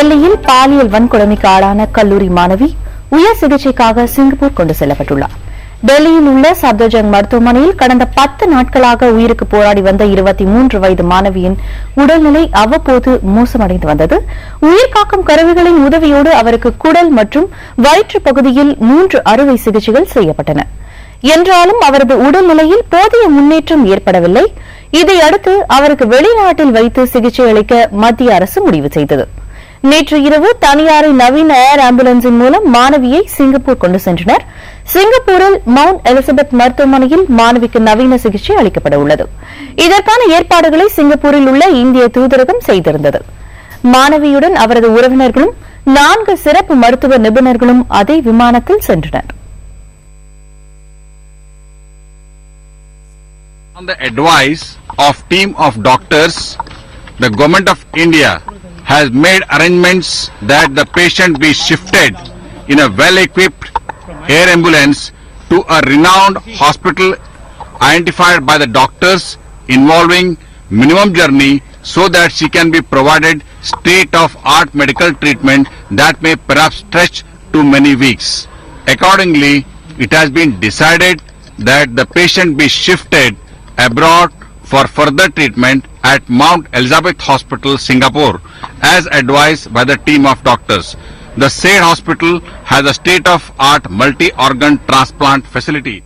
டெல்லியில் பாலியல் வன்கொடுமைக்கு ஆளான கல்லூரி மாணவி உயர் சிகிச்சைக்காக சிங்கப்பூர் கொண்டு செல்லப்பட்டுள்ளார். டெல்லியில் உள்ள சப்தர்ஜங் மருத்துவமனையில் கடந்த 10 நாட்களாக உயிருக்கு போராடி வந்த 23 வயது மாணவியின் உடல்நிலை அவ்வப்போது மோசமடைந்து வந்தது. உயிர்காக்கும் கருவிகளின் உதவியோடு அவருக்கு குடல் மற்றும் வயிற்று பகுதியில் 3 அறுவை சிகிச்சைகள் செய்யப்பட்டன. என்றாலும் அவரது உடல்நிலையில் போதிய முன்னேற்றம் ஏற்படவில்லை. இதையடுத்து அவருக்கு வெளிநாட்டில் வைத்து சிகிச்சை அளிக்க மத்திய அரசு முடிவு செய்தது. நேற்று இரவு தனியாரின் நவீன ஏர் ஆம்புலன்ஸின் மூலம் மாணவியை சிங்கப்பூர் கொண்டு சென்றனர். சிங்கப்பூரில் மவுண்ட் எலிசபெத் மருத்துவமனையில் மாணவிக்கு நவீன சிகிச்சை அளிக்கப்பட உள்ளது. இதற்கான ஏற்பாடுகளை சிங்கப்பூரில் உள்ள இந்திய தூதரகம் செய்திருந்தது. மாணவியுடன் அவரது உறவினர்களும் 4 சிறப்பு மருத்துவ நிபுணர்களும் அதே விமானத்தில் சென்றனர். On the advice of team of doctors, the Government of India has made arrangements that the patient be shifted in a well-equipped air ambulance to a renowned hospital identified by the doctors, involving minimum journey so that she can be provided state-of-art medical treatment that may perhaps stretch to many weeks. Accordingly, it has been decided that the patient be shifted abroad for further treatment at Mount Elizabeth Hospital, Singapore, as advised by the team of doctors. The said hospital has a state-of-art multi-organ transplant facility.